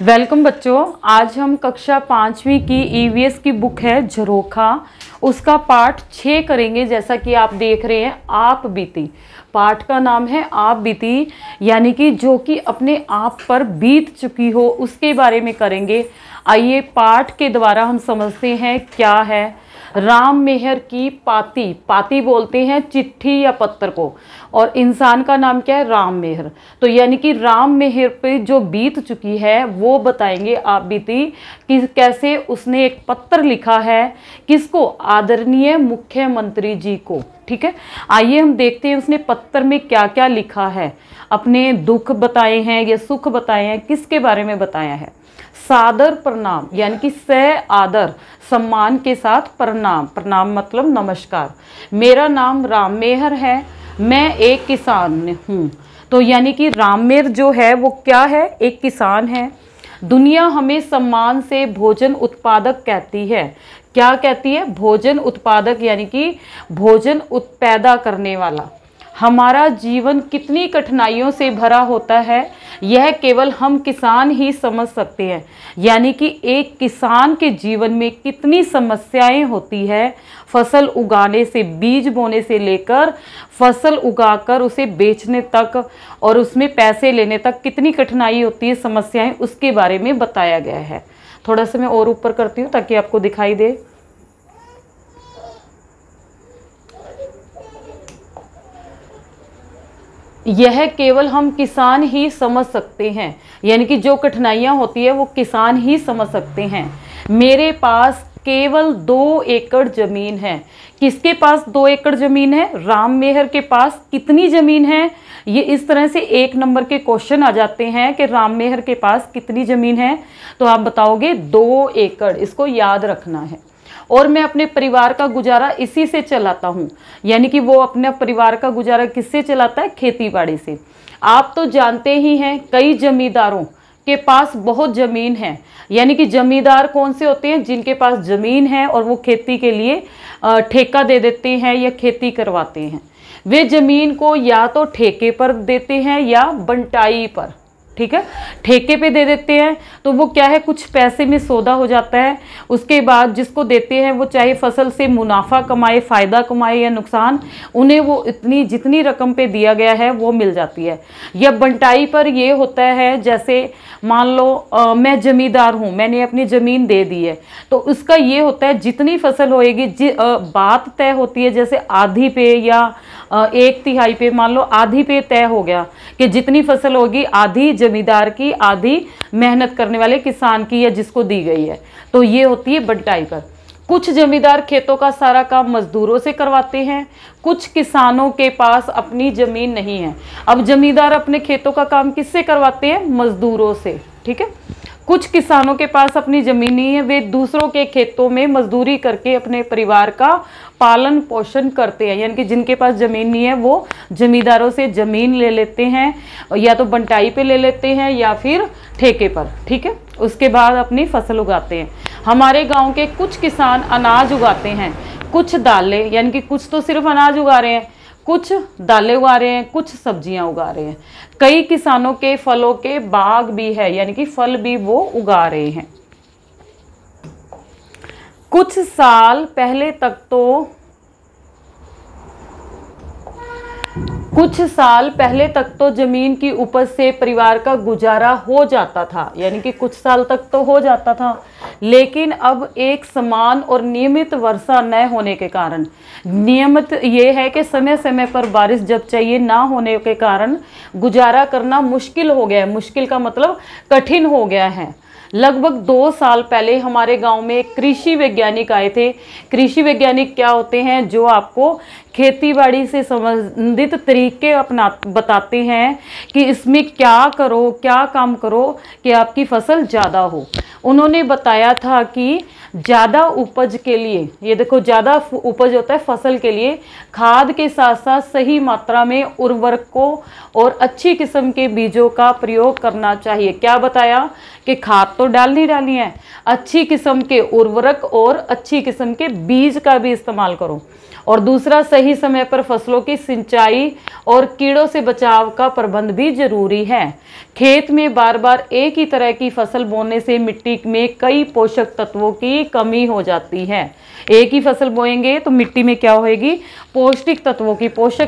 Welcome बच्चों। आज हम कक्षा 5वीं की ईवीएस की बुक है झरोखा, उसका पाठ 6 करेंगे। जैसा कि आप देख रहे हैं, आप बीती। पाठ का नाम है आप बीती, यानी कि जो कि अपने आप पर बीत चुकी हो उसके बारे में करेंगे। आइए पाठ के द्वारा हम समझते हैं क्या है। राम मेहर की पाती, पाती बोलते हैं चिट्ठी या पत्र को, और इंसान का नाम क्या है? राम मेहर। तो यानी कि राम मेहर पे जो बीत चुकी है वो बताएंगे आप बीती कि कैसे उसने एक पत्र लिखा है, किसको? आदरणीय मुख्यमंत्री जी को। ठीक है, आइए हम देखते हैं उसने पत्र में क्या क्या लिखा है। अपने दुख बताए हैं या सुख बताए हैं, किसके बारे में बताया है? सादर प्रणाम, यानी कि सह आदर सम्मान के साथ प्रणाम। प्रणाम मतलब नमस्कार। मेरा नाम राम मेहर है, मैं एक किसान हूँ। तो यानी कि राम मेहर जो है वो क्या है? एक किसान है। दुनिया हमें सम्मान से भोजन उत्पादक कहती है। क्या कहती है? भोजन उत्पादक, यानी कि भोजन पैदा करने वाला। हमारा जीवन कितनी कठिनाइयों से भरा होता है, यह केवल हम किसान ही समझ सकते हैं। यानी कि एक किसान के जीवन में कितनी समस्याएं होती है, फसल उगाने से, बीज बोने से लेकर फसल उगाकर उसे बेचने तक और उसमें पैसे लेने तक कितनी कठिनाई होती है, समस्याएं, उसके बारे में बताया गया है। थोड़ा सा मैं और ऊपर करती हूँ ताकि आपको दिखाई दे। यह केवल हम किसान ही समझ सकते हैं, यानी कि जो कठिनाइयाँ होती है वो किसान ही समझ सकते हैं। मेरे पास केवल 2 एकड़ जमीन है। किसके पास 2 एकड़ जमीन है? राम मेहर के पास कितनी जमीन है? ये इस तरह से 1 नंबर के क्वेश्चन आ जाते हैं कि राम मेहर के पास कितनी जमीन है, तो आप बताओगे 2 एकड़। इसको याद रखना है। और मैं अपने परिवार का गुजारा इसी से चलाता हूँ, यानी कि वो अपने परिवार का गुजारा किससे चलाता है? खेती बाड़ी से। आप तो जानते ही हैं, कई जमींदारों के पास बहुत ज़मीन है। यानी कि जमींदार कौन से होते हैं? जिनके पास ज़मीन है और वो खेती के लिए ठेका दे देते हैं या खेती करवाते हैं। वे ज़मीन को या तो ठेके पर देते हैं या बंटाई पर। ठीक है, ठेके पे दे देते हैं तो वो क्या है, कुछ पैसे में सौदा हो जाता है। उसके बाद जिसको देते हैं वो चाहे फसल से मुनाफा कमाए, फ़ायदा कमाए या नुकसान, उन्हें वो इतनी जितनी रकम पे दिया गया है वो मिल जाती है। या बंटाई पर ये होता है, जैसे मान लो मैं जमींदार हूँ, मैंने अपनी ज़मीन दे दी है, तो उसका ये होता है जितनी फसल होएगी, बात तय होती है, जैसे आधी पे या 1/3 पे, मान लो आधी पे तय हो गया कि जितनी फसल होगी आधी जमींदार की, आधी मेहनत करने वाले किसान की या जिसको दी गई है। तो ये होती है बंटाई पर। कुछ जमींदार खेतों का सारा काम मजदूरों से करवाते हैं। कुछ किसानों के पास अपनी जमीन नहीं है। अब जमींदार अपने खेतों का काम किससे करवाते हैं? मजदूरों से। ठीक है, कुछ किसानों के पास अपनी जमीन नहीं है, वे दूसरों के खेतों में मजदूरी करके अपने परिवार का पालन पोषण करते हैं। यानी कि जिनके पास ज़मीन नहीं है वो जमींदारों से ज़मीन ले लेते हैं, या तो बंटाई पे ले लेते हैं या फिर ठेके पर। ठीक है, उसके बाद अपनी फसल उगाते हैं। हमारे गांव के कुछ किसान अनाज उगाते हैं, कुछ दालें, यानी कि कुछ तो सिर्फ अनाज उगा रहे हैं, कुछ दालें उगा रहे हैं, कुछ सब्जियां उगा रहे हैं। कई किसानों के फलों के बाग भी है, यानी कि फल भी वो उगा रहे हैं। कुछ साल पहले तक तो जमीन की उपज से परिवार का गुजारा हो जाता था, यानी कि कुछ साल तक तो हो जाता था। लेकिन अब एक समान और नियमित वर्षा न होने के कारण, नियमित ये है कि समय समय पर बारिश जब चाहिए ना होने के कारण गुजारा करना मुश्किल हो गया है। मुश्किल का मतलब कठिन हो गया है। लगभग 2 साल पहले हमारे गांव में कृषि वैज्ञानिक आए थे। कृषि वैज्ञानिक क्या होते हैं? जो आपको खेतीबाड़ी से संबंधित तरीके बताते हैं कि इसमें क्या करो, क्या काम करो कि आपकी फसल ज़्यादा हो। उन्होंने बताया था कि ज़्यादा उपज के लिए, ये देखो ज़्यादा उपज होता है फसल के लिए, खाद के साथ साथ सही मात्रा में उर्वरकों और अच्छी किस्म के बीजों का प्रयोग करना चाहिए। क्या बताया कि खाद तो डालनी है, अच्छी किस्म के उर्वरक और अच्छी किस्म के बीज का भी इस्तेमाल करो। और दूसरा, सही समय पर फसलों की सिंचाई और कीड़ों से बचाव का प्रबंध भी जरूरी है। खेत में बार बार एक ही तरह की फसल बोने से मिट्टी में कई पोषक तत्वों की कमी हो जाती है। एक ही फसल बोएंगे तो मिट्टी में क्या होएगी, पोषक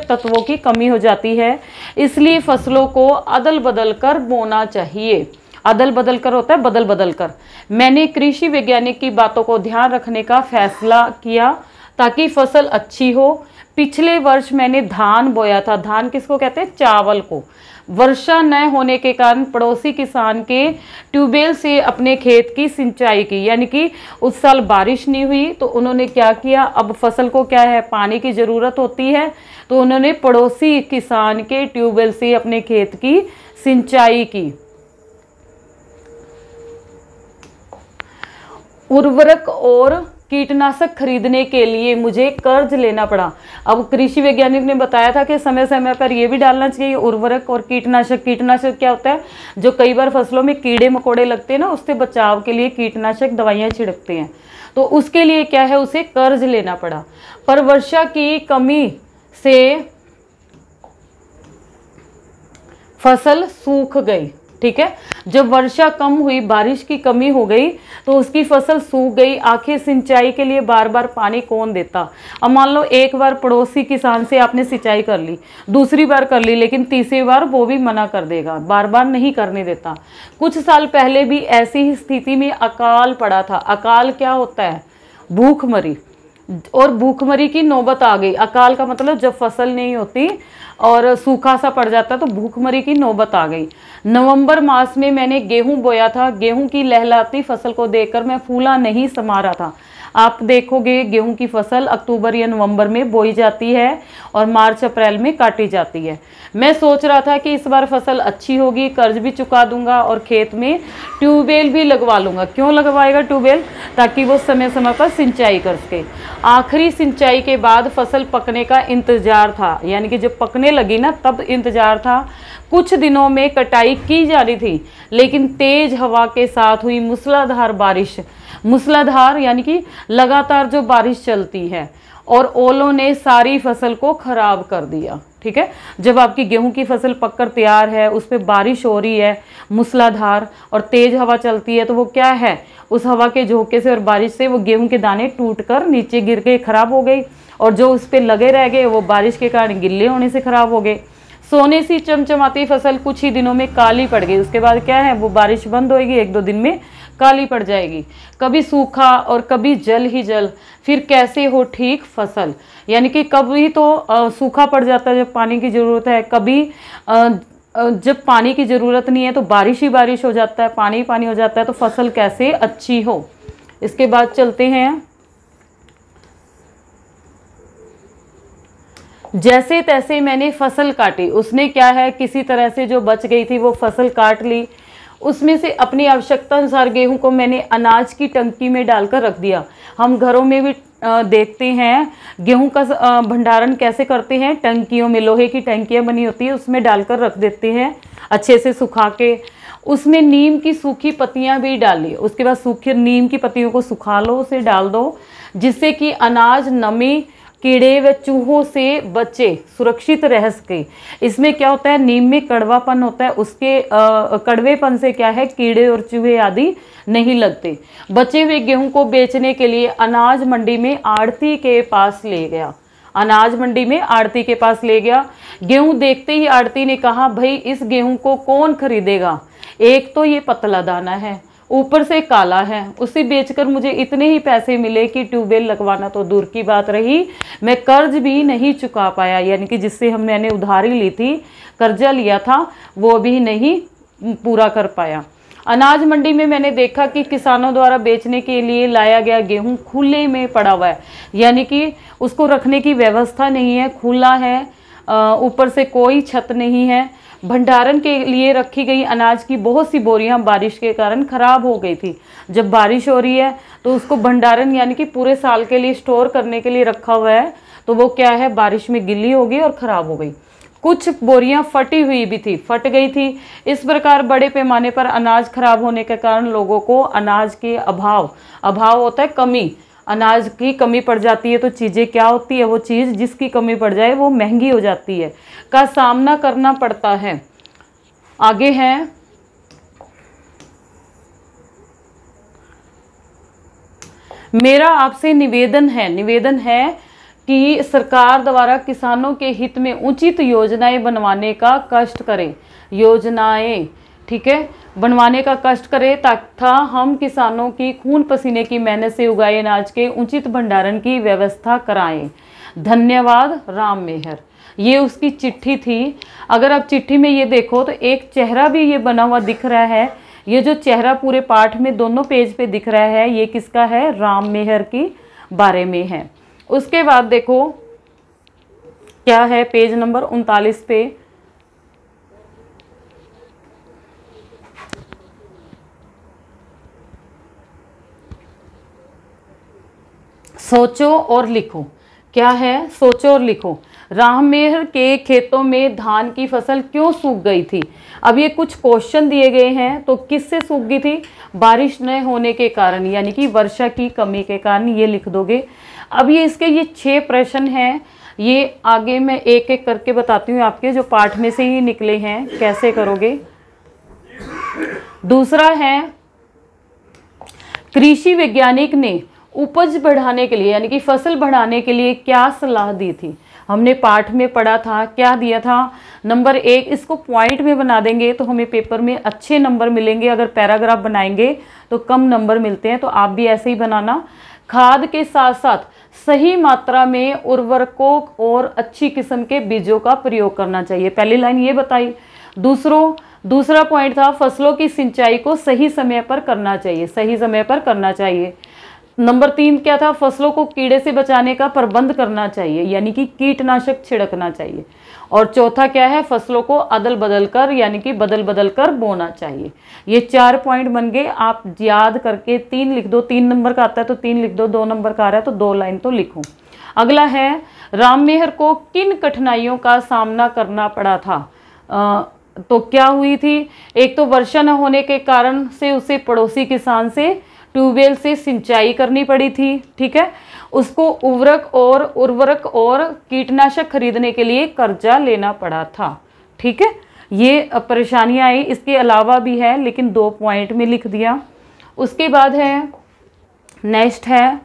तत्वों की कमी हो जाती है। इसलिए फसलों को अदल बदल कर बोना चाहिए। अदल बदल कर होता है बदल बदल कर। मैंने कृषि वैज्ञानिक की बातों को ध्यान रखने का फैसला किया ताकि फसल अच्छी हो। पिछले वर्ष मैंने धान बोया था। धान किसको कहते हैं, चावल को। वर्षा न होने के कारण पड़ोसी किसान के ट्यूबवेल से अपने खेत की सिंचाई की, यानी कि उस साल बारिश नहीं हुई तो उन्होंने क्या किया, अब फसल को क्या है, पानी की ज़रूरत होती है, तो उन्होंने पड़ोसी किसान के ट्यूबवेल से अपने खेत की सिंचाई की। उर्वरक और कीटनाशक खरीदने के लिए मुझे कर्ज लेना पड़ा। अब कृषि वैज्ञानिक ने बताया था कि समय समय पर यह भी डालना चाहिए उर्वरक और कीटनाशक। कीटनाशक क्या होता है, जो कई बार फसलों में कीड़े मकोड़े लगते हैं ना, उससे बचाव के लिए कीटनाशक दवाइयाँ छिड़कते हैं, तो उसके लिए क्या है, उसे कर्ज लेना पड़ा। पर वर्षा की कमी से फसल सूख गई। ठीक है, जब वर्षा कम हुई, बारिश की कमी हो गई तो उसकी फसल सूख गई। आखिर सिंचाई के लिए बार बार पानी कौन देता। अब मान लो एक बार पड़ोसी किसान से आपने सिंचाई कर ली, दूसरी बार कर ली, लेकिन तीसरी बार वो भी मना कर देगा, बार बार नहीं करने देता। कुछ साल पहले भी ऐसी ही स्थिति में अकाल पड़ा था। अकाल क्या होता है, भूखमरी, और भूखमरी की नौबत आ गई। अकाल का मतलब जब फसल नहीं होती और सूखा सा पड़ जाता, तो भूखमरी की नौबत आ गई। नवंबर मास में मैंने गेहूं बोया था। गेहूं की लहलहाती फसल को देखकर मैं फूला नहीं समा रहा था। आप देखोगे गेहूं की फसल अक्टूबर या नवंबर में बोई जाती है और मार्च अप्रैल में काटी जाती है। मैं सोच रहा था कि इस बार फसल अच्छी होगी, कर्ज भी चुका दूंगा और खेत में ट्यूबवेल भी लगवा लूंगा। क्यों लगवाएगा ट्यूबवेल, ताकि वो समय समय पर सिंचाई कर सके। आखिरी सिंचाई के बाद फसल पकने का इंतजार था, यानी कि जब पकने लगी ना तब इंतजार था। कुछ दिनों में कटाई की जा रही थी, लेकिन तेज हवा के साथ हुई मूसलाधार बारिश, मूसलाधार यानी कि लगातार जो बारिश चलती है, और ओलों ने सारी फसल को खराब कर दिया। ठीक है, जब आपकी गेहूं की फसल पककर तैयार है, उस पर बारिश हो रही है मूसलाधार और तेज हवा चलती है, तो वो क्या है, उस हवा के झोंके से और बारिश से वो गेहूं के दाने टूटकर नीचे गिर के खराब हो गई, और जो उस पर लगे रह गए वो बारिश के कारण गिल्ले होने से खराब हो गए। सोने सी चमचमाती फसल कुछ ही दिनों में काली पड़ गई। उसके बाद क्या है, वो बारिश बंद होएगी, एक दो दिन में काली पड़ जाएगी। कभी सूखा और कभी जल ही जल, फिर कैसे हो ठीक फसल। यानी कि कभी तो सूखा पड़ जाता है जब पानी की ज़रूरत है, कभी जब पानी की ज़रूरत नहीं है तो बारिश ही बारिश हो जाता है, पानी ही पानी हो जाता है, तो फसल कैसे अच्छी हो। इसके बाद चलते हैं, जैसे तैसे मैंने फसल काटी। उसने क्या है, किसी तरह से जो बच गई थी वो फसल काट ली। उसमें से अपनी आवश्यकता अनुसार गेहूं को मैंने अनाज की टंकी में डालकर रख दिया। हम घरों में भी देखते हैं गेहूं का भंडारण कैसे करते हैं, टंकियों में, लोहे की टंकियां बनी होती है, उसमें डालकर रख देते हैं अच्छे से सुखा के। उसमें नीम की सूखी पत्तियां भी डाली। उसके बाद सूखी नीम की पत्तियों को सुखा लो, उसे डाल दो, जिससे कि अनाज नमी, कीड़े व चूहों से बचे, सुरक्षित रह सके। इसमें क्या होता है, नीम में कड़वापन होता है, उसके कड़वेपन से क्या है, कीड़े और चूहे आदि नहीं लगते। बचे हुए गेहूं को बेचने के लिए अनाज मंडी में आड़ती के पास ले गया। अनाज मंडी में आड़ती के पास ले गया। गेहूं देखते ही आड़ती ने कहा, भाई इस गेहूं को कौन खरीदेगा, एक तो ये पतला दाना है, ऊपर से काला है, उसे बेचकर मुझे इतने ही पैसे मिले कि ट्यूबवेल लगवाना तो दूर की बात रही, मैं कर्ज भी नहीं चुका पाया। यानी कि जिससे मैंने उधारी ली थी, कर्जा लिया था, वो भी नहीं पूरा कर पाया। अनाज मंडी में मैंने देखा कि किसानों द्वारा बेचने के लिए लाया गया गेहूं खुले में पड़ा हुआ है, यानी कि उसको रखने की व्यवस्था नहीं है, खुला है, ऊपर से कोई छत नहीं है। भंडारण के लिए रखी गई अनाज की बहुत सी बोरियां बारिश के कारण खराब हो गई थी। जब बारिश हो रही है तो उसको भंडारण यानी कि पूरे साल के लिए स्टोर करने के लिए रखा हुआ है, तो वो क्या है, बारिश में गिल्ली हो गई और ख़राब हो गई। कुछ बोरियां फटी हुई भी थी, फट गई थी। इस प्रकार बड़े पैमाने पर अनाज खराब होने के कारण लोगों को अनाज के अभाव होता है कमी, अनाज की कमी पड़ जाती है। तो चीज़ें क्या होती है, वो चीज़ जिसकी कमी पड़ जाए वो महंगी हो जाती है, का सामना करना पड़ता है। आगे है मेरा आपसे निवेदन है कि सरकार द्वारा किसानों के हित में उचित योजनाएं बनवाने का कष्ट करें, योजनाएं, ठीक है, बनवाने का कष्ट करें तथा हम किसानों की खून पसीने की मेहनत से उगाए अनाज के उचित भंडारण की व्यवस्था कराएं। धन्यवाद, राम मेहर। ये उसकी चिट्ठी थी। अगर आप चिट्ठी में ये देखो तो एक चेहरा भी ये बना हुआ दिख रहा है। ये जो चेहरा पूरे पाठ में दोनों पेज पे दिख रहा है, ये किसका है, राम मेहर की बारे में है। उसके बाद देखो क्या है, पेज नंबर 39 पे सोचो और लिखो। क्या है, सोचो और लिखो। राममेहर के खेतों में धान की फसल क्यों सूख गई थी। अब ये कुछ क्वेश्चन दिए गए हैं, तो किससे सूख गई थी, बारिश न होने के कारण, यानी कि वर्षा की कमी के कारण, ये लिख दोगे। अब ये इसके ये 6 प्रश्न हैं, ये आगे मैं एक एक करके बताती हूँ आपके, जो पाठ में से ही निकले हैं, कैसे करोगे। दूसरा है, कृषि वैज्ञानिक ने उपज बढ़ाने के लिए यानी कि फसल बढ़ाने के लिए क्या सलाह दी थी। हमने पाठ में पढ़ा था, क्या दिया था, नंबर 1, इसको पॉइंट में बना देंगे तो हमें पेपर में अच्छे नंबर मिलेंगे। अगर पैराग्राफ बनाएंगे तो कम नंबर मिलते हैं, तो आप भी ऐसे ही बनाना। खाद के साथ साथ सही मात्रा में उर्वरकों और अच्छी किस्म के बीजों का प्रयोग करना चाहिए, पहली लाइन ये बताई। दूसरा पॉइंट था, फसलों की सिंचाई को सही समय पर करना चाहिए, सही समय पर करना चाहिए। नंबर 3 क्या था, फसलों को कीड़े से बचाने का प्रबंध करना चाहिए, यानी कि कीटनाशक छिड़कना चाहिए। और चौथा क्या है, फसलों को अदल बदल कर यानी कि बदल बदल कर बोना चाहिए। ये 4 पॉइंट बन गए। आप याद करके 3 लिख दो, 3 नंबर का आता है तो 3 लिख दो, 2 नंबर का आ रहा है तो 2 लाइन तो लिखो। अगला है, राममेहर को किन कठिनाइयों का सामना करना पड़ा था। तो क्या हुई थी, एक तो वर्षा न होने के कारण से उसे पड़ोसी किसान से ट्यूबवेल से सिंचाई करनी पड़ी थी, ठीक है। उसको उर्वरक और कीटनाशक खरीदने के लिए कर्जा लेना पड़ा था, ठीक है। ये परेशानियां आई, इसके अलावा भी है लेकिन 2 पॉइंट में लिख दिया। उसके बाद है, नेक्स्ट है,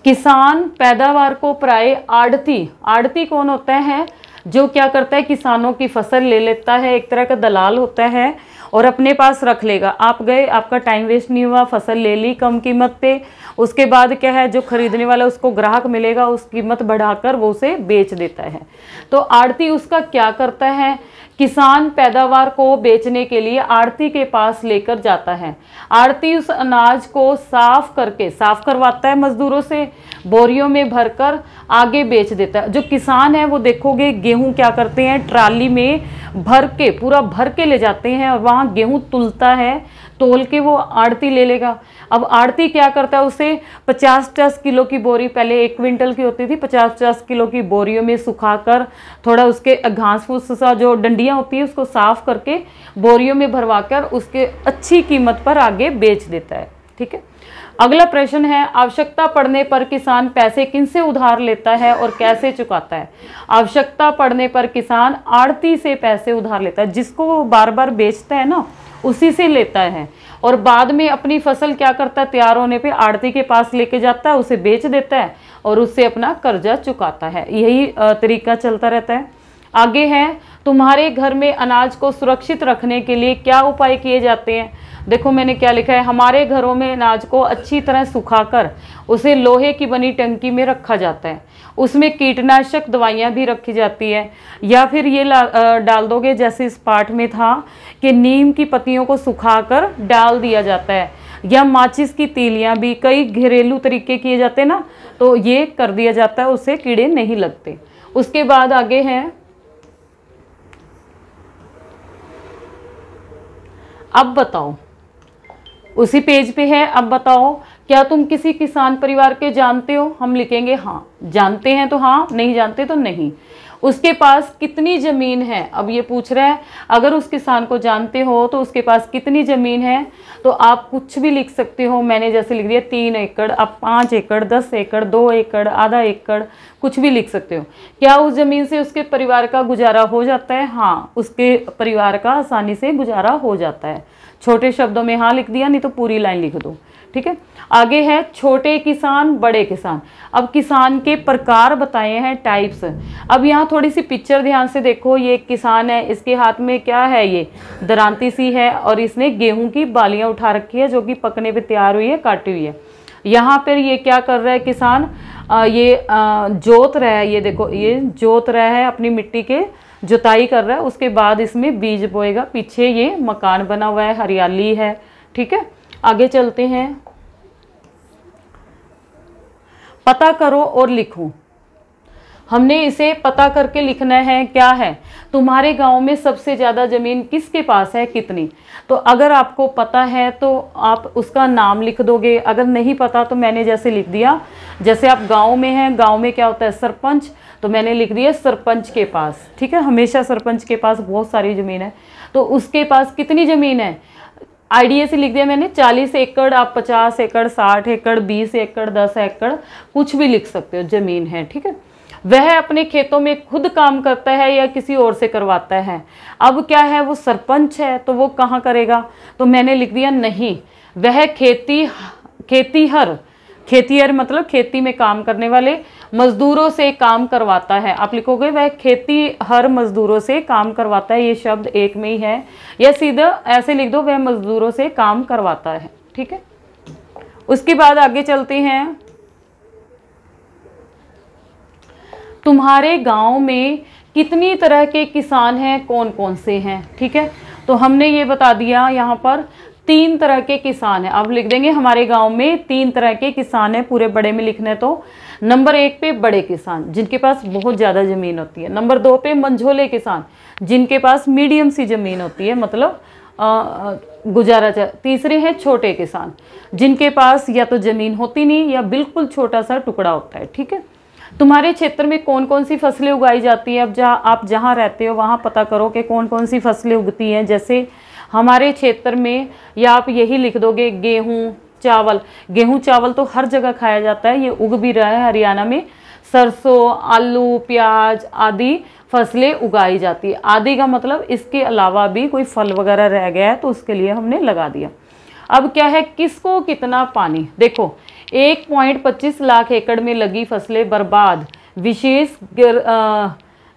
किसान पैदावार को प्राय आड़ती कौन होता है, जो क्या करता है, किसानों की फसल ले लेता है, एक तरह का दलाल होता है और अपने पास रख लेगा। आप गए, आपका टाइम वेस्ट नहीं हुआ, फसल ले ली कम कीमत पे, उसके बाद क्या है, जो खरीदने वाला उसको ग्राहक मिलेगा, उस कीमत बढ़ाकर वो उसे बेच देता है। तो आड़ती उसका क्या करता है, किसान पैदावार को बेचने के लिए आड़ती के पास लेकर जाता है। आड़ती उस अनाज को साफ करवाता है मजदूरों से, बोरियों में भरकर आगे बेच देता है। जो किसान है वो देखोगे गेहूं क्या करते हैं, ट्राली में पूरा भर के ले जाते हैं और वहाँ गेहूं तुलता है, तोल के वो आड़ती ले लेगा। अब आड़ती क्या करता है, उसे 50-50 किलो की बोरी, पहले 1 क्विंटल की होती थी, 50-50 किलो की बोरियों में सुखाकर, थोड़ा उसके घास फूस सा जो डंडियाँ होती है उसको साफ करके बोरियों में भरवाकर उसके अच्छी कीमत पर आगे बेच देता है, ठीक है। अगला प्रश्न है, आवश्यकता पड़ने पर किसान पैसे किनसे उधार लेता है और कैसे चुकाता है। आवश्यकता पड़ने पर किसान आड़ती से पैसे उधार लेता है, जिसको वो बार बार बेचता है ना, उसी से लेता है और बाद में अपनी फसल क्या करता है, तैयार होने पे आड़ती के पास लेके जाता है, उसे बेच देता है और उससे अपना कर्जा चुकाता है। यही तरीका चलता रहता है। आगे है, तुम्हारे घर में अनाज को सुरक्षित रखने के लिए क्या उपाय किए जाते हैं। देखो मैंने क्या लिखा है, हमारे घरों में अनाज को अच्छी तरह सुखाकर उसे लोहे की बनी टंकी में रखा जाता है, उसमें कीटनाशक दवाइयाँ भी रखी जाती है। या फिर ये डाल दोगे, जैसे इस पाठ में था कि नीम की पत्तियों को सुखाकर डाल दिया जाता है, या माचिस की तीलियाँ भी, कई घरेलू तरीके किए जाते हैं ना, तो ये कर दिया जाता है, उससे कीड़े नहीं लगते। उसके बाद आगे है, अब बताओ, उसी पेज पे है। अब बताओ, क्या तुम किसी किसान परिवार के जानते हो? हम लिखेंगे हाँ। जानते हैं तो हाँ, नहीं जानते तो नहीं। उसके पास कितनी ज़मीन है? अब ये पूछ रहा है, अगर उस किसान को जानते हो तो उसके पास कितनी ज़मीन है, तो आप कुछ भी लिख सकते हो। मैंने जैसे लिख दिया 3 एकड़, अब 5 एकड़, 10 एकड़, 2 एकड़, आधा एकड़, कुछ भी लिख सकते हो। क्या उस ज़मीन से उसके परिवार का गुजारा हो जाता है? हाँ, उसके परिवार का आसानी से गुजारा हो जाता है। छोटे शब्दों में हाँ लिख दिया, नहीं तो पूरी लाइन लिख दो। ठीक है, आगे है छोटे किसान, बड़े किसान। अब किसान के प्रकार बताए हैं, टाइप्स। अब यहाँ थोड़ी सी पिक्चर ध्यान से देखो। ये एक किसान है, इसके हाथ में क्या है? ये दरांती सी है और इसने गेहूं की बालियां उठा रखी है जो कि पकने पे तैयार हुई है, काटी हुई है। यहाँ पर ये क्या कर रहा है किसान? ये जोत रहा है। ये देखो, ये जोत रहा है, अपनी मिट्टी के जुताई कर रहा है। उसके बाद इसमें बीज बोएगा। पीछे ये मकान बना हुआ है, हरियाली है। ठीक है, आगे चलते हैं। पता करो और लिखो। हमने इसे पता करके लिखना है। क्या है? तुम्हारे गांव में सबसे ज़्यादा ज़मीन किसके पास है, कितनी? तो अगर आपको पता है तो आप उसका नाम लिख दोगे। अगर नहीं पता तो मैंने जैसे लिख दिया, जैसे आप गांव में हैं, गांव में क्या होता है? सरपंच। तो मैंने लिख दिया सरपंच के पास। ठीक है, हमेशा सरपंच के पास बहुत सारी ज़मीन है। तो उसके पास कितनी ज़मीन है? आइडिया से लिख दिया मैंने 40 एकड़। आप 50 एकड़, 60 एकड़, 20 एकड़, 10 एकड़, कुछ भी लिख सकते हो, ज़मीन है। ठीक है, वह अपने खेतों में खुद काम करता है या किसी और से करवाता है? अब क्या है, वो सरपंच है तो वो कहाँ करेगा? तो मैंने लिख दिया नहीं, वह खेतीहर मतलब खेती में काम करने वाले मजदूरों से काम करवाता है। आप लिखोगे वह खेतीहर मजदूरों से काम करवाता है। ये शब्द एक में ही है, या सीधा ऐसे लिख दो, वह मजदूरों से काम करवाता है। ठीक है, उसके बाद आगे चलते हैं। तुम्हारे गांव में कितनी तरह के किसान हैं, कौन कौन से हैं? ठीक है, तो हमने ये बता दिया यहाँ पर 3 तरह के किसान हैं। अब लिख देंगे हमारे गांव में 3 तरह के किसान हैं। पूरे बड़े में लिखना है तो नंबर 1 पे बड़े किसान जिनके पास बहुत ज़्यादा ज़मीन होती है। नंबर 2 पे मंझोले किसान जिनके पास मीडियम सी ज़मीन होती है, मतलब गुजारा। तीसरे हैं छोटे किसान जिनके पास या तो ज़मीन होती नहीं या बिल्कुल छोटा सा टुकड़ा होता है। ठीक है, तुम्हारे क्षेत्र में कौन कौन सी फसलें उगाई जाती हैं? अब आप जहाँ रहते हो वहाँ पता करो कि कौन कौन सी फसलें उगती हैं। जैसे हमारे क्षेत्र में, या आप यही लिख दोगे गेहूँ चावल। गेहूँ चावल तो हर जगह खाया जाता है, ये उग भी रहा है हरियाणा में। सरसों, आलू, प्याज आदि फसलें उगाई जाती है। आदि का मतलब इसके अलावा भी कोई फल वगैरह रह गया है तो उसके लिए हमने लगा दिया। अब क्या है, किसको कितना पानी? देखो 1.25 लाख एकड़ में लगी फसलें बर्बाद। विशेष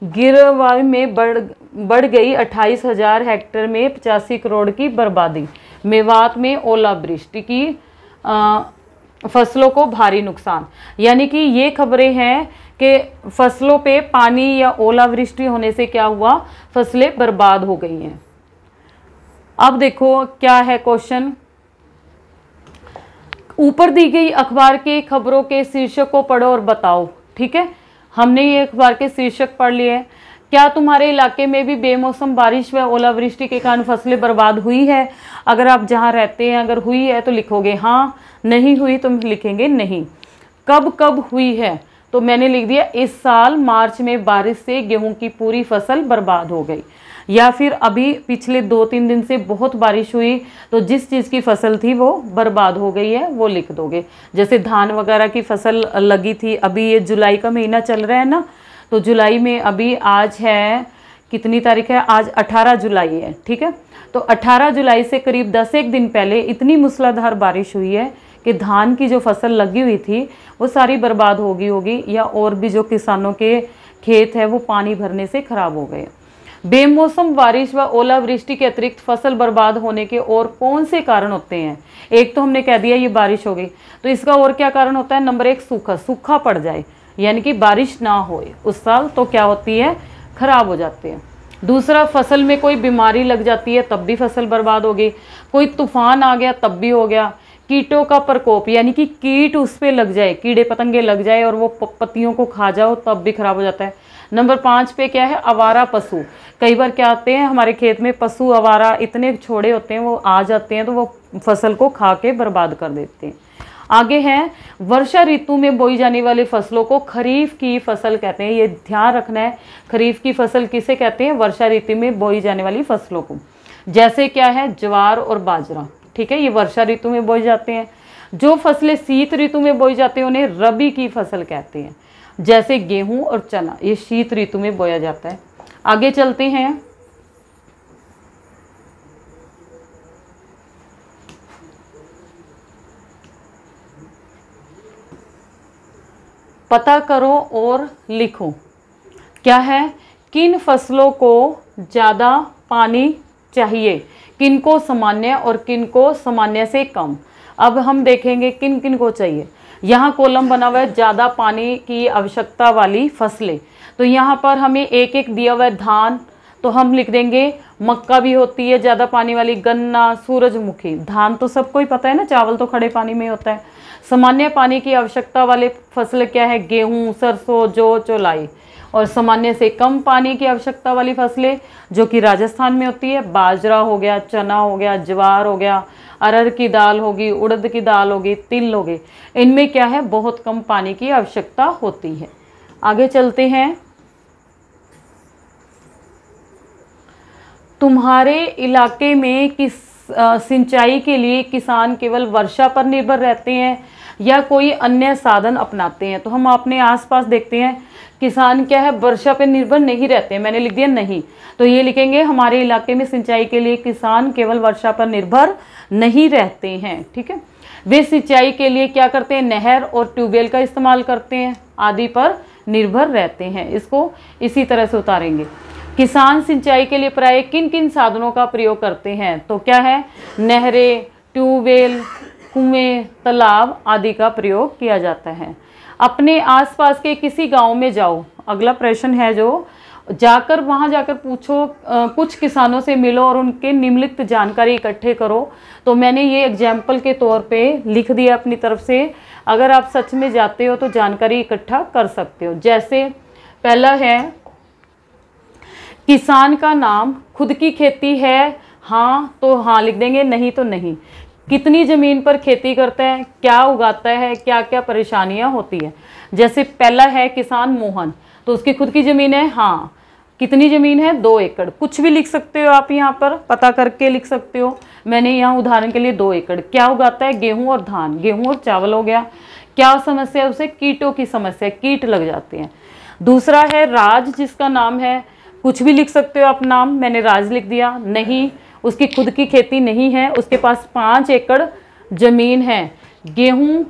गिरवाई में बढ़ गई 28,000 हेक्टेयर में 85 करोड़ की बर्बादी। मेवात में ओलावृष्टि की फसलों को भारी नुकसान। यानी कि ये खबरें हैं कि फसलों पे पानी या ओलावृष्टि होने से क्या हुआ, फसलें बर्बाद हो गई हैं। अब देखो क्या है क्वेश्चन, ऊपर दी गई अखबार के खबरों के शीर्षक को पढ़ो और बताओ। ठीक है, हमने ये अखबार के शीर्षक पढ़ लिए। क्या तुम्हारे इलाके में भी बेमौसम बारिश व ओलावृष्टि के कारण फसलें बर्बाद हुई है? अगर आप जहाँ रहते हैं अगर हुई है तो लिखोगे हाँ, नहीं हुई तो लिखेंगे नहीं। कब कब हुई है? तो मैंने लिख दिया इस साल मार्च में बारिश से गेहूं की पूरी फसल बर्बाद हो गई। या फिर अभी पिछले 2-3 दिन से बहुत बारिश हुई तो जिस चीज़ की फसल थी वो बर्बाद हो गई है, वो लिख दोगे। जैसे धान वगैरह की फसल लगी थी, अभी ये जुलाई का महीना चल रहा है ना, तो जुलाई में अभी आज है कितनी तारीख है, आज 18 जुलाई है। ठीक है, तो 18 जुलाई से करीब 10 दिन पहले इतनी मूसलाधार बारिश हुई है कि धान की जो फसल लगी हुई थी वो सारी बर्बाद होगी, या और भी जो किसानों के खेत है वो पानी भरने से खराब हो गए। बेमौसम बारिश व ओलावृष्टि के अतिरिक्त फसल बर्बाद होने के और कौन से कारण होते हैं? एक तो हमने कह दिया ये बारिश हो गई, तो इसका और क्या कारण होता है? नंबर 1 सूखा पड़ जाए, यानी कि बारिश ना हो उस साल, तो क्या होती है, खराब हो जाते हैं। दूसरा, फसल में कोई बीमारी लग जाती है तब भी फसल बर्बाद हो गई। कोई तूफान आ गया तब भी हो गया। कीटों का प्रकोप, यानी कि कीट उस पे लग जाए, कीड़े पतंगे लग जाए और वो पत्तियों को खा जाओ, तब भी खराब हो जाता है। नंबर 5 पे क्या है, आवारा पशु। कई बार क्या आते हैं हमारे खेत में पशु आवारा, इतने छोड़े होते हैं, वो आ जाते हैं तो वो फसल को खा के बर्बाद कर देते हैं। आगे है, वर्षा ऋतु में बोई जाने वाली फसलों को खरीफ की फसल कहते हैं। ये ध्यान रखना है, खरीफ की फसल किसे कहते हैं, वर्षा ऋतु में बोई जाने वाली फसलों को। जैसे क्या है, ज्वार और बाजरा, ठीक है, ये वर्षा ऋतु में बोई जाते हैं। जो फसलें शीत ऋतु में बोई जाती हैं उन्हें रबी की फसल कहते हैं। जैसे गेहूं और चना, ये शीत ऋतु में बोया जाता है। आगे चलते हैं, पता करो और लिखो। क्या है, किन फसलों को ज़्यादा पानी चाहिए, किन को सामान्य और किन को सामान्य से कम। अब हम देखेंगे किन किन को चाहिए। यहाँ कॉलम बना हुआ है ज़्यादा पानी की आवश्यकता वाली फसलें, तो यहाँ पर हमें एक एक दिया हुआ है। धान, तो हम लिख देंगे मक्का भी होती है ज़्यादा पानी वाली, गन्ना, सूरजमुखी। धान तो सबको ही पता है ना, चावल तो खड़े पानी में होता है। सामान्य पानी की आवश्यकता वाले फसल क्या है, गेहूँ, सरसों, जौ, चौलाई। और सामान्य से कम पानी की आवश्यकता वाली फसलें जो कि राजस्थान में होती है, बाजरा हो गया, चना हो गया, ज्वार हो गया, अरहर की दाल होगी, उड़द की दाल होगी, तिल हो गए। इनमें क्या है, बहुत कम पानी की आवश्यकता होती है। आगे चलते हैं, तुम्हारे इलाके में किस सिंचाई के लिए किसान केवल वर्षा पर निर्भर रहते हैं या कोई अन्य साधन अपनाते हैं। तो हम अपने आसपास देखते हैं किसान क्या है, वर्षा पर निर्भर नहीं रहते हैं। मैंने लिख दिया नहीं, तो ये लिखेंगे हमारे इलाके में सिंचाई के लिए किसान केवल वर्षा पर निर्भर नहीं रहते हैं। ठीक है, वे सिंचाई के लिए क्या करते हैं, नहर और ट्यूबवेल का इस्तेमाल करते हैं, आदि पर निर्भर रहते हैं। इसको इसी तरह से उतारेंगे। किसान सिंचाई के लिए प्राय किन किन साधनों का प्रयोग करते हैं। तो क्या है, नहरें, ट्यूबवेल, कुएं, तालाब आदि का प्रयोग किया जाता है। अपने आसपास के किसी गांव में जाओ, अगला प्रश्न है जो जाकर वहां जाकर पूछो, कुछ किसानों से मिलो और उनके निम्नलिखित जानकारी इकट्ठे करो। तो मैंने ये एग्जाम्पल के तौर पे लिख दिया अपनी तरफ से। अगर आप सच में जाते हो तो जानकारी इकट्ठा कर सकते हो। जैसे पहला है, किसान का नाम, खुद की खेती है, हाँ तो हाँ लिख देंगे, नहीं तो नहीं। कितनी ज़मीन पर खेती करता है, क्या उगाता है, क्या क्या परेशानियां होती है। जैसे पहला है किसान मोहन, तो उसकी खुद की ज़मीन है, हाँ। कितनी ज़मीन है, 2 एकड़। कुछ भी लिख सकते हो आप, यहाँ पर पता करके लिख सकते हो। मैंने यहाँ उदाहरण के लिए 2 एकड़। क्या उगाता है, गेहूँ और धान, गेहूँ और चावल हो गया। क्या समस्या है उसे, कीटों की समस्या, कीट लग जाते हैं। दूसरा है राज, जिसका नाम है, कुछ भी लिख सकते हो आप नाम, मैंने राज लिख दिया। नहीं, उसकी खुद की खेती नहीं है, उसके पास 5 एकड़ ज़मीन है। गेहूं,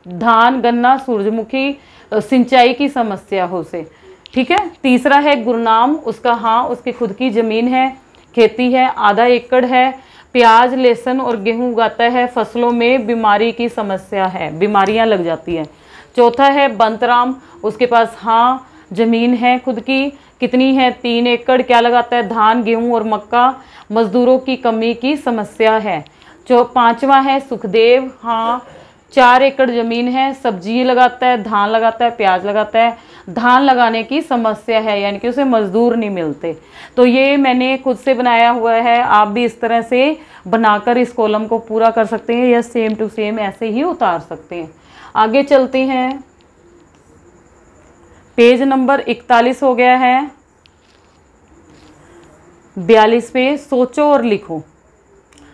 धान, गन्ना, सूरजमुखी, सिंचाई की समस्या हो उसे। ठीक है। तीसरा है गुरनाम, उसका हाँ उसकी खुद की ज़मीन है, खेती है, आधा एकड़ है, प्याज, लहसुन और गेहूं उगाता है, फसलों में बीमारी की समस्या है, बीमारियां लग जाती हैं। चौथा है बंतराम, उसके पास हाँ ज़मीन है खुद की, कितनी है, 3 एकड़। क्या लगाता है, धान, गेहूं और मक्का, मजदूरों की कमी की समस्या है। पांचवा है सुखदेव, हाँ 4 एकड़ ज़मीन है, सब्जी लगाता है, धान लगाता है, प्याज लगाता है, धान लगाने की समस्या है, यानी कि उसे मजदूर नहीं मिलते। तो ये मैंने खुद से बनाया हुआ है, आप भी इस तरह से बनाकर इस कॉलम को पूरा कर सकते हैं या सेम टू सेम ऐसे ही उतार सकते हैं। आगे चलते हैं, पेज नंबर 41 हो गया है। 42 पे सोचो और लिखो।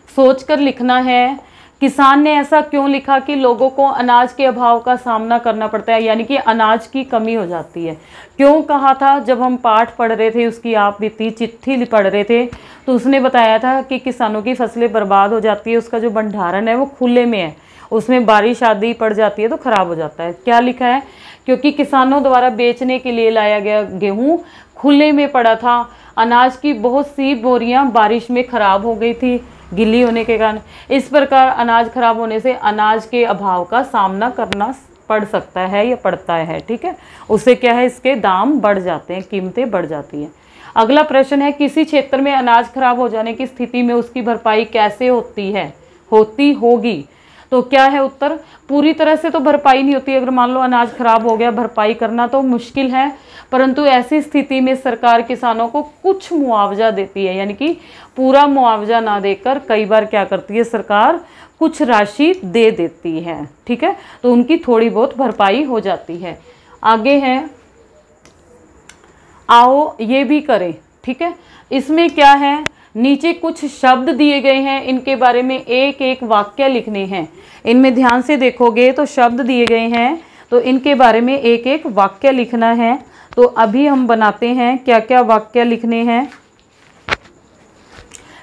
सोचकर लिखना है, किसान ने ऐसा क्यों लिखा कि लोगों को अनाज के अभाव का सामना करना पड़ता है, यानी कि अनाज की कमी हो जाती है। क्यों कहा था, जब हम पाठ पढ़ रहे थे, उसकी आप बीती चिट्ठी पढ़ रहे थे, तो उसने बताया था कि किसानों की फसलें बर्बाद हो जाती है, उसका जो भंडारण है वो खुले में है, उसमें बारिश आदि पड़ जाती है तो खराब हो जाता है। क्या लिखा है, क्योंकि किसानों द्वारा बेचने के लिए लाया गया गेहूँ खुले में पड़ा था, अनाज की बहुत सी बोरियां बारिश में खराब हो गई थी गिल्ली होने के कारण। इस प्रकार अनाज खराब होने से अनाज के अभाव का सामना करना पड़ सकता है या पड़ता है। ठीक है, उससे क्या है, इसके दाम बढ़ जाते हैं, कीमतें बढ़ जाती हैं। अगला प्रश्न है, किसी क्षेत्र में अनाज खराब हो जाने की स्थिति में उसकी भरपाई कैसे होती है, होती होगी। तो क्या है उत्तर, पूरी तरह से तो भरपाई नहीं होती। अगर मान लो अनाज खराब हो गया, भरपाई करना तो मुश्किल है, परंतु ऐसी स्थिति में सरकार किसानों को कुछ मुआवजा देती है, यानी कि पूरा मुआवजा ना देकर कई बार क्या करती है सरकार, कुछ राशि दे देती है। ठीक है, तो उनकी थोड़ी बहुत भरपाई हो जाती है। आगे है, आओ ये भी करें। ठीक है, इसमें क्या है, नीचे कुछ शब्द दिए गए हैं, इनके बारे में एक एक वाक्य लिखने हैं। इनमें ध्यान से देखोगे तो शब्द दिए गए हैं, तो इनके बारे में एक एक वाक्य लिखना है। तो अभी हम बनाते हैं क्या क्या वाक्य लिखने हैं।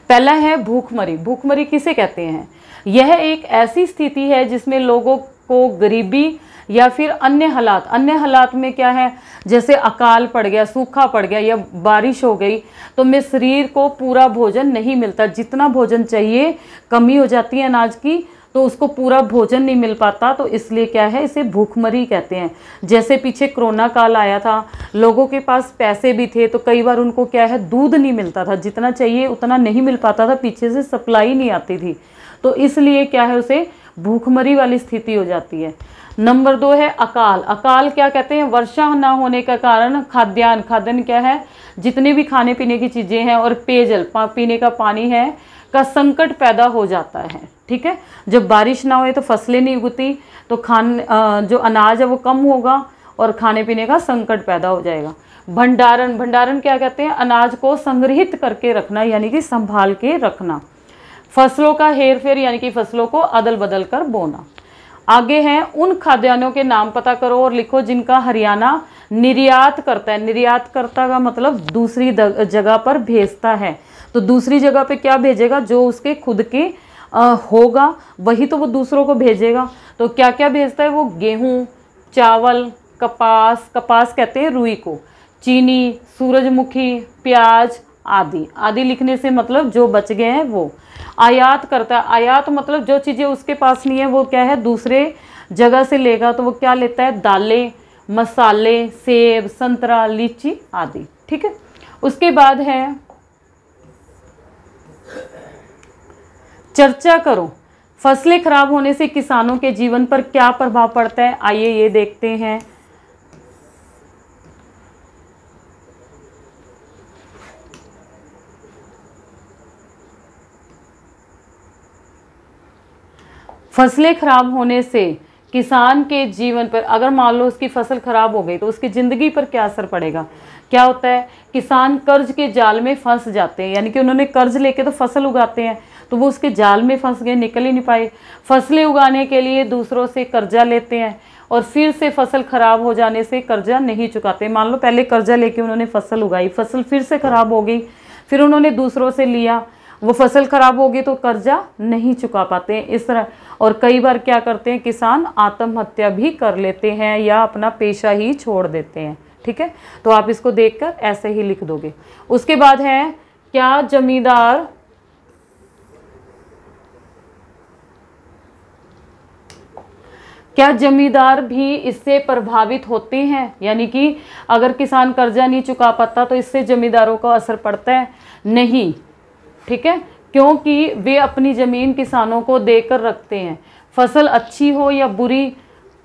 पहला है भूखमरी। भूखमरी किसे कहते हैं? यह एक ऐसी स्थिति है जिसमें लोगों को गरीबी या फिर अन्य हालात में क्या है, जैसे अकाल पड़ गया, सूखा पड़ गया या बारिश हो गई, तो में शरीर को पूरा भोजन नहीं मिलता, जितना भोजन चाहिए कमी हो जाती है अनाज की, तो उसको पूरा भोजन नहीं मिल पाता, तो इसलिए क्या है, इसे भूखमरी कहते हैं। जैसे पीछे कोरोना काल आया था, लोगों के पास पैसे भी थे तो कई बार उनको क्या है, दूध नहीं मिलता था, जितना चाहिए उतना नहीं मिल पाता था, पीछे से सप्लाई नहीं आती थी, तो इसलिए क्या है, उसे भूखमरी वाली स्थिति हो जाती है। नंबर 2 है अकाल। अकाल क्या कहते हैं, वर्षा न होने का कारण खाद्यान्न क्या है, जितने भी खाने पीने की चीज़ें हैं और पेयजल पीने का पानी है का संकट पैदा हो जाता है। ठीक है, जब बारिश ना होए तो फसलें नहीं उगती, तो जो अनाज है वो कम होगा और खाने पीने का संकट पैदा हो जाएगा। भंडारण क्या कहते हैं, अनाज को संग्रहित करके रखना, यानी कि संभाल के रखना। फसलों का हेर फेर, यानी कि फसलों को अदल बदल कर बोना। आगे हैं, उन खाद्यान्नों के नाम पता करो और लिखो जिनका हरियाणा निर्यात करता है। निर्यातकर्ता का मतलब दूसरी जगह पर भेजता है, तो दूसरी जगह पे क्या भेजेगा, जो उसके खुद के होगा वही तो वो दूसरों को भेजेगा। तो क्या क्या भेजता है वो, गेहूं, चावल, कपास कहते हैं रुई को, चीनी, सूरजमुखी, प्याज आदि लिखने से मतलब जो बच गए हैं वो। आयात करता है, आयात मतलब जो चीज़ें उसके पास नहीं है वो क्या है, दूसरे जगह से लेगा, तो वो क्या लेता है, दालें, मसाले, सेब, संतरा, लीची आदि। ठीक है, उसके बाद है चर्चा करो। फसलें खराब होने से किसानों के जीवन पर क्या प्रभाव पड़ता है, आइए ये देखते हैं। फसलें खराब होने से किसान के जीवन पर, अगर मान लो उसकी फसल खराब हो गई तो उसकी ज़िंदगी पर क्या असर पड़ेगा। क्या होता है, किसान कर्ज के जाल में फंस जाते हैं, यानी कि उन्होंने कर्ज लेके तो फसल उगाते हैं, तो वो उसके जाल में फंस गए, निकल ही नहीं पाए। फसलें उगाने के लिए दूसरों से कर्जा लेते हैं और फिर से फसल खराब हो जाने से कर्जा नहीं चुकाते। मान लो पहले कर्जा लेके उन्होंने फसल उगाई, फसल फिर से खराब हो गई, फिर उन्होंने दूसरों से लिया, वो फसल खराब होगी तो कर्जा नहीं चुका पाते इस तरह। और कई बार क्या करते हैं किसान, आत्महत्या भी कर लेते हैं या अपना पेशा ही छोड़ देते हैं। ठीक है, तो आप इसको देखकर ऐसे ही लिख दोगे। उसके बाद है, क्या जमींदार भी इससे प्रभावित होते हैं, यानी कि अगर किसान कर्जा नहीं चुका पाता तो इससे जमींदारों का असर पड़ता है, नहीं। ठीक है, क्योंकि वे अपनी ज़मीन किसानों को देकर रखते हैं, फसल अच्छी हो या बुरी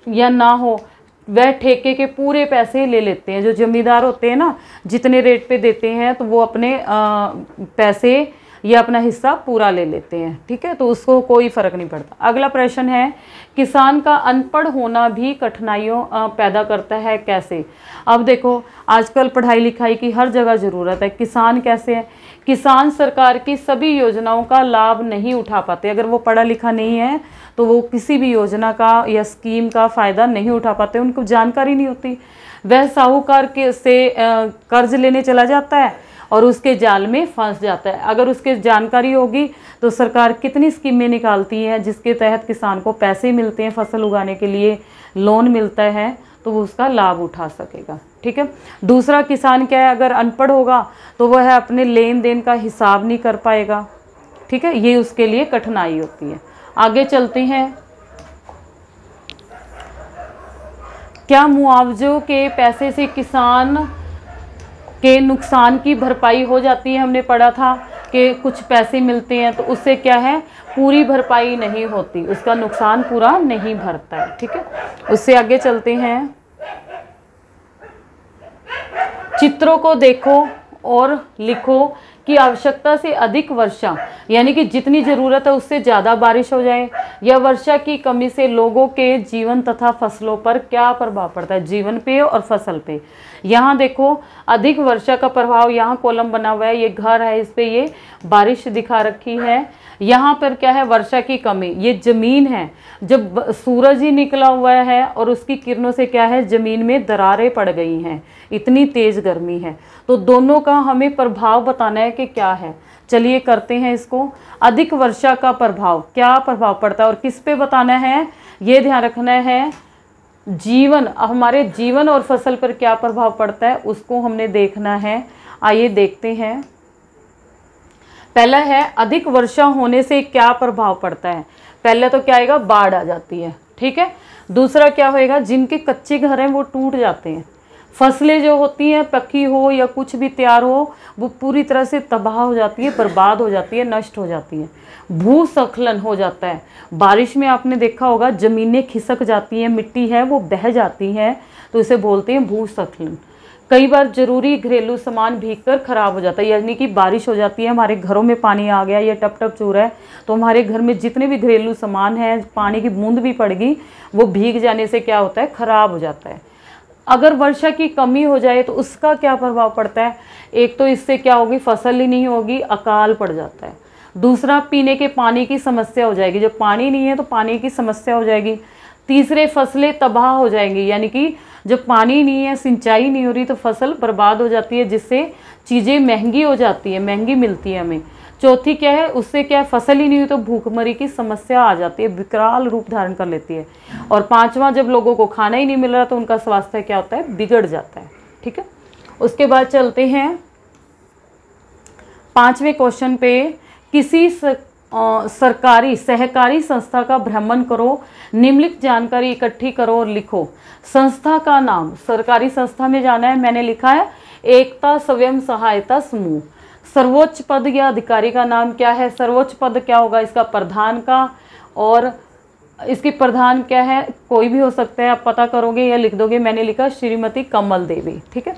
या ना हो, वह ठेके के पूरे पैसे ले लेते हैं। जो जमींदार होते हैं ना, जितने रेट पे देते हैं तो वो अपने पैसे या अपना हिस्सा पूरा ले लेते हैं। ठीक है, तो उसको कोई फ़र्क नहीं पड़ता। अगला प्रश्न है, किसान का अनपढ़ होना भी कठिनाइयों पैदा करता है, कैसे। अब देखो, आजकल पढ़ाई लिखाई की हर जगह ज़रूरत है। किसान कैसे है, किसान सरकार की सभी योजनाओं का लाभ नहीं उठा पाते। अगर वो पढ़ा लिखा नहीं है तो वो किसी भी योजना का या स्कीम का फ़ायदा नहीं उठा पाते, उनको जानकारी नहीं होती। वह साहूकार से कर्ज लेने चला जाता है और उसके जाल में फंस जाता है। अगर उसके जानकारी होगी तो सरकार कितनी स्कीमें निकालती है जिसके तहत किसान को पैसे मिलते हैं, फसल उगाने के लिए लोन मिलता है, तो वो उसका लाभ उठा सकेगा। ठीक है, दूसरा, किसान क्या है, अगर अनपढ़ होगा तो वह अपने लेन देन का हिसाब नहीं कर पाएगा। ठीक है, ये उसके लिए कठिनाई होती है। आगे चलते हैं, क्या मुआवजों के पैसे से किसान के नुकसान की भरपाई हो जाती है, हमने पढ़ा था। के कुछ पैसे मिलते हैं, तो उससे क्या है, पूरी भरपाई नहीं होती, उसका नुकसान पूरा नहीं भरता है। ठीक है, उससे आगे चलते हैं। चित्रों को देखो और लिखो कि आवश्यकता से अधिक वर्षा, यानी कि जितनी ज़रूरत है उससे ज़्यादा बारिश हो जाए, या वर्षा की कमी से लोगों के जीवन तथा फसलों पर क्या प्रभाव पड़ता है, जीवन पे और फसल पे। यहाँ देखो अधिक वर्षा का प्रभाव, यहाँ कॉलम बना हुआ है, ये घर है, इस पे ये बारिश दिखा रखी है। यहाँ पर क्या है, वर्षा की कमी, ये ज़मीन है, जब सूरज ही निकला हुआ है और उसकी किरणों से क्या है, ज़मीन में दरारें पड़ गई हैं, इतनी तेज़ गर्मी है। तो दोनों का हमें प्रभाव बताना है कि क्या है। चलिए करते हैं इसको। अधिक वर्षा का प्रभाव, क्या प्रभाव पड़ता है और किस पे बताना है, ये ध्यान रखना है। जीवन, हमारे जीवन और फसल पर क्या प्रभाव पड़ता है उसको हमने देखना है। आइए देखते हैं। पहला है अधिक वर्षा होने से क्या प्रभाव पड़ता है। पहले तो क्या आएगा, बाढ़ आ जाती है। ठीक है, दूसरा क्या होएगा, जिनके कच्चे घर हैं वो टूट जाते हैं, फसलें जो होती हैं पकी हो या कुछ भी तैयार हो वो पूरी तरह से तबाह हो जाती है, बर्बाद हो जाती है, नष्ट हो जाती है। भूस्खलन हो जाता है, बारिश में आपने देखा होगा ज़मीनें खिसक जाती हैं, मिट्टी है वो बह जाती है, तो इसे बोलते हैं भूस्खलन। कई बार ज़रूरी घरेलू सामान भीगकर ख़राब हो जाता है, यानी कि बारिश हो जाती है, हमारे घरों में पानी आ गया या टप टप चू रहा है, तो हमारे घर में जितने भी घरेलू सामान हैं, पानी की बूंद भी पड़ेगी वो भीग जाने से क्या होता है, ख़राब हो जाता है। अगर वर्षा की कमी हो जाए तो उसका क्या प्रभाव पड़ता है, एक तो इससे क्या होगी, फसल ही नहीं होगी, अकाल पड़ जाता है। दूसरा, पीने के पानी की समस्या हो जाएगी, जब पानी नहीं है तो पानी की समस्या हो जाएगी। तीसरे, फसलें तबाह हो जाएंगी, यानी कि जब पानी नहीं है, सिंचाई नहीं हो रही तो फसल बर्बाद हो जाती है, जिससे चीज़ें महंगी हो जाती है, महंगी मिलती है हमें। चौथी क्या है, उससे क्या है, फसल ही नहीं हुई तो भूखमरी की समस्या आ जाती है, विकराल रूप धारण कर लेती है। और पांचवा, जब लोगों को खाना ही नहीं मिल रहा तो उनका स्वास्थ्य क्या होता है, बिगड़ जाता है। ठीक है, उसके बाद चलते हैं पांचवें क्वेश्चन पे। किसी सरकारी सहकारी संस्था का भ्रमण करो, निम्नलिखित जानकारी इकट्ठी करो और लिखो। संस्था का नाम, सरकारी संस्था में जाना है, मैंने लिखा है एकता स्वयं सहायता समूह। सर्वोच्च पद या अधिकारी का नाम क्या है, सर्वोच्च पद क्या होगा इसका, प्रधान का, और इसके प्रधान क्या है, कोई भी हो सकता है, आप पता करोगे या लिख दोगे। मैंने लिखा श्रीमती कमल देवी। ठीक है,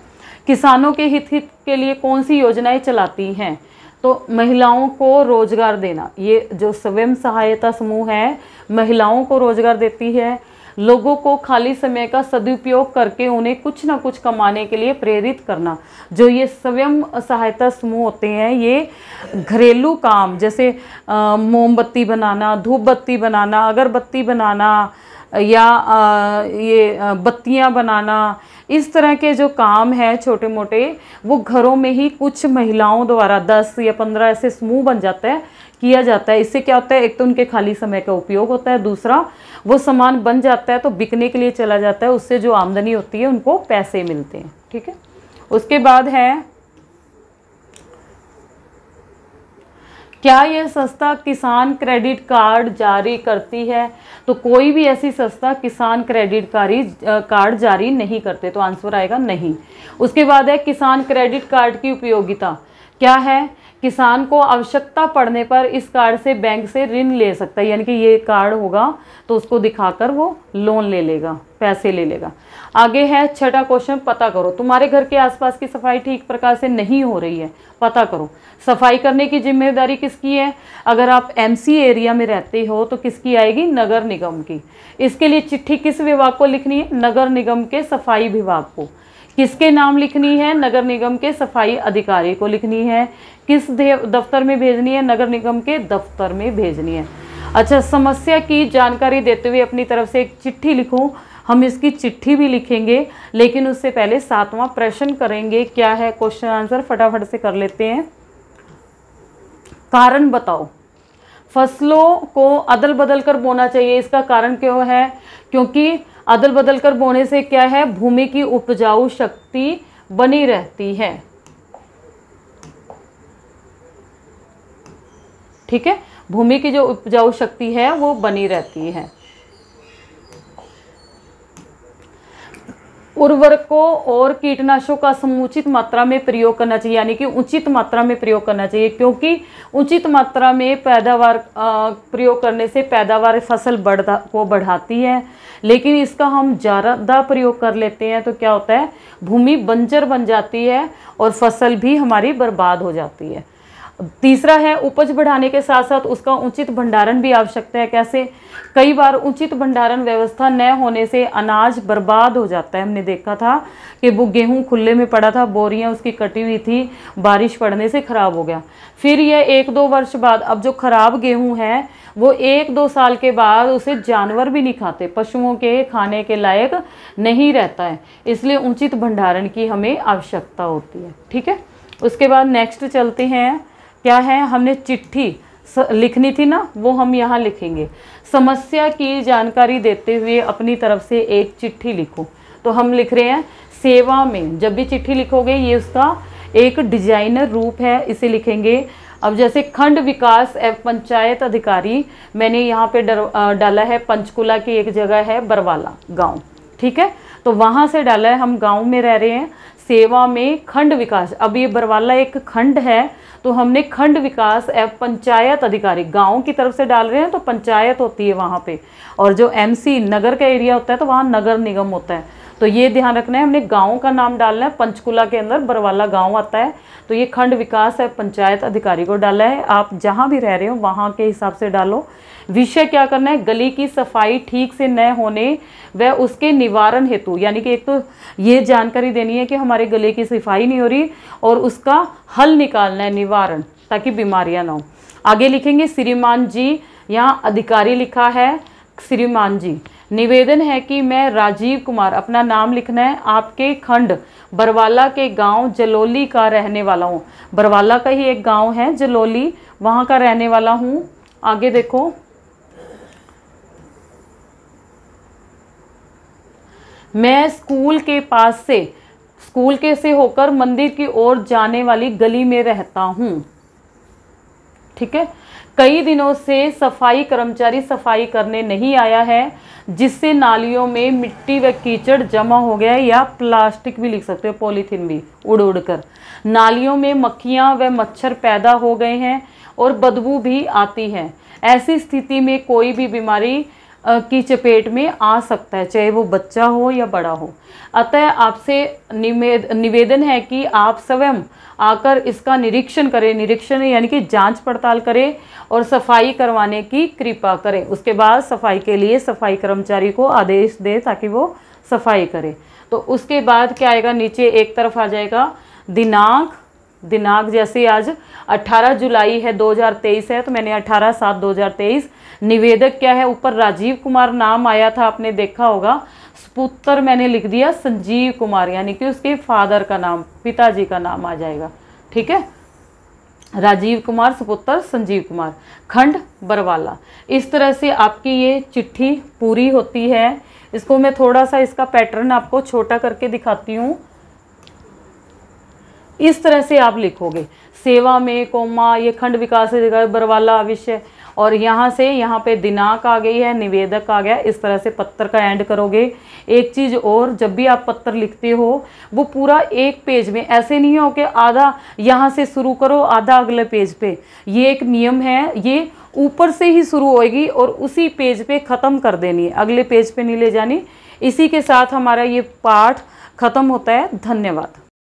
किसानों के हित के लिए कौन सी योजनाएं चलाती हैं, तो महिलाओं को रोजगार देना, ये जो स्वयं सहायता समूह है महिलाओं को रोजगार देती है। लोगों को खाली समय का सदुपयोग करके उन्हें कुछ ना कुछ कमाने के लिए प्रेरित करना। जो ये स्वयं सहायता समूह होते हैं ये घरेलू काम, जैसे मोमबत्ती बनाना, धूप बत्ती बनाना, अगरबत्ती बनाना, या ये बत्तियां बनाना, इस तरह के जो काम है छोटे मोटे, वो घरों में ही कुछ महिलाओं द्वारा 10 या 15 ऐसे समूह बन जाता है, किया जाता है। इससे क्या होता है, एक तो उनके खाली समय का उपयोग होता है, दूसरा वो सामान बन जाता है तो बिकने के लिए चला जाता है, उससे जो आमदनी होती है उनको पैसे मिलते हैं। ठीक है, उसके बाद है, क्या यह संस्था किसान क्रेडिट कार्ड जारी करती है, तो कोई भी ऐसी संस्था किसान क्रेडिट कार्ड जारी नहीं करते, तो आंसर आएगा नहीं। उसके बाद है किसान क्रेडिट कार्ड की उपयोगिता क्या है, किसान को आवश्यकता पड़ने पर इस कार्ड से बैंक से ऋण ले सकता है, यानी कि ये कार्ड होगा तो उसको दिखाकर वो लोन ले लेगा, पैसे ले लेगा। आगे है छठा क्वेश्चन, पता करो तुम्हारे घर के आसपास की सफाई ठीक प्रकार से नहीं हो रही है, पता करो। सफाई करने की जिम्मेदारी किसकी है, अगर आप एमसी एरिया में रहते हो तो किसकी आएगी, नगर निगम की। इसके लिए चिट्ठी किस विभाग को लिखनी है, नगर निगम के सफाई विभाग को। किसके नाम लिखनी है, नगर निगम के सफाई अधिकारी को लिखनी है। किस दफ्तर में भेजनी है, नगर निगम के दफ्तर में भेजनी है। अच्छा, समस्या की जानकारी देते हुए अपनी तरफ से एक चिट्ठी लिखो, हम इसकी चिट्ठी भी लिखेंगे, लेकिन उससे पहले 7वां प्रश्न करेंगे। क्या है क्वेश्चन आंसर, फटाफट से कर लेते हैं। कारण बताओ, फसलों को अदल बदल कर बोना चाहिए, इसका कारण क्यों है, क्योंकि अदल बदल कर बोने से क्या है, भूमि की उपजाऊ शक्ति बनी रहती है। ठीक है, भूमि की जो उपजाऊ शक्ति है वो बनी रहती है। उर्वरकों और कीटनाशकों का समुचित मात्रा में प्रयोग करना चाहिए, यानी कि उचित मात्रा में प्रयोग करना चाहिए, क्योंकि उचित मात्रा में पैदावार प्रयोग करने से पैदावार फसल बढ़ाती है। लेकिन इसका हम ज़्यादा प्रयोग कर लेते हैं तो क्या होता है, भूमि बंजर बन जाती है और फसल भी हमारी बर्बाद हो जाती है। तीसरा है, उपज बढ़ाने के साथ साथ उसका उचित भंडारण भी आवश्यकता है। कैसे? कई बार उचित भंडारण व्यवस्था न होने से अनाज बर्बाद हो जाता है। हमने देखा था कि वो गेहूं खुले में पड़ा था, बोरियां उसकी कटी हुई थी, बारिश पड़ने से खराब हो गया। फिर यह 1-2 वर्ष बाद, अब जो खराब गेहूं है वो 1-2 साल के बाद उसे जानवर भी नहीं खाते, पशुओं के खाने के लायक नहीं रहता है। इसलिए उचित भंडारण की हमें आवश्यकता होती है। ठीक है, उसके बाद नेक्स्ट चलते हैं। क्या है, हमने चिट्ठी लिखनी थी ना, वो हम यहाँ लिखेंगे। समस्या की जानकारी देते हुए अपनी तरफ से एक चिट्ठी लिखो। तो हम लिख रहे हैं सेवा में। जब भी चिट्ठी लिखोगे ये उसका एक डिजाइनर रूप है, इसे लिखेंगे। अब जैसे खंड विकास एवं पंचायत अधिकारी, मैंने यहाँ पे डाला है पंचकुला की एक जगह है बरवाला गांव। ठीक है, तो वहाँ से डाला है, हम गांव में रह रहे हैं। सेवा में खंड विकास, अब ये बरवाला एक खंड है तो हमने खंड विकास एवं पंचायत अधिकारी, गांव की तरफ से डाल रहे हैं तो पंचायत होती है वहाँ पे, और जो एमसी नगर का एरिया होता है तो वहाँ नगर निगम होता है। तो ये ध्यान रखना है, हमने गांव का नाम डालना है। पंचकुला के अंदर बरवाला गांव आता है, तो ये खंड विकास एवं पंचायत अधिकारी को डाला है। आप जहाँ भी रह रहे हो वहाँ के हिसाब से डालो। विषय क्या करना है, गली की सफाई ठीक से न होने व उसके निवारण हेतु, यानी कि एक तो ये जानकारी देनी है कि हमारे गले की सफाई नहीं हो रही और उसका हल निकालना है, निवारण, ताकि बीमारियां ना हो। आगे लिखेंगे श्रीमान जी, यहाँ अधिकारी लिखा है श्रीमान जी। निवेदन है कि मैं राजीव कुमार, अपना नाम लिखना है, आपके खंड बरवाला के गांव जलोली का रहने वाला हूँ। बरवाला का ही एक गांव है जलोली, वहाँ का रहने वाला हूँ। आगे देखो, मैं स्कूल के से होकर मंदिर की ओर जाने वाली गली में रहता हूँ। ठीक है, कई दिनों से सफाई कर्मचारी सफाई करने नहीं आया है, जिससे नालियों में मिट्टी व कीचड़ जमा हो गया है, या प्लास्टिक भी लिख सकते हो, पॉलीथीन भी उड़ उड़ कर। नालियों में मक्खियाँ व मच्छर पैदा हो गए हैं और बदबू भी आती है। ऐसी स्थिति में कोई भी बीमारी की चपेट में आ सकता है, चाहे वो बच्चा हो या बड़ा हो। अतः आपसे निवेदन है कि आप स्वयं आकर इसका निरीक्षण करें, निरीक्षण यानी कि जांच पड़ताल करें और सफाई करवाने की कृपा करें। उसके बाद सफाई के लिए सफाई कर्मचारी को आदेश दें ताकि वो सफाई करे। तो उसके बाद क्या आएगा, नीचे एक तरफ आ जाएगा दिनांक जैसे आज 18 जुलाई है 2023 है, तो मैंने 18/7/2023। निवेदक क्या है, ऊपर राजीव कुमार नाम आया था, आपने देखा होगा। सुपुत्र मैंने लिख दिया संजीव कुमार, यानी कि उसके फादर का नाम, पिताजी का नाम आ जाएगा। ठीक है, राजीव कुमार सुपुत्र संजीव कुमार, खंड बरवाला। इस तरह से आपकी ये चिट्ठी पूरी होती है। इसको मैं थोड़ा सा इसका पैटर्न आपको छोटा करके दिखाती हूँ। इस तरह से आप लिखोगे, सेवा में कोमा, ये खंड विकास अधिकारी बरवाला विषय, और यहाँ से यहाँ पे दिनांक आ गई है, निवेदक आ गया। इस तरह से पत्र का एंड करोगे। एक चीज़ और, जब भी आप पत्र लिखते हो वो पूरा एक पेज में, ऐसे नहीं हो कि आधा यहाँ से शुरू करो आधा अगले पेज पे। ये एक नियम है, ये ऊपर से ही शुरू होएगी और उसी पेज पे ख़त्म कर देनी है, अगले पेज पे नहीं ले जानी। इसी के साथ हमारा ये पाठ ख़त्म होता है। धन्यवाद।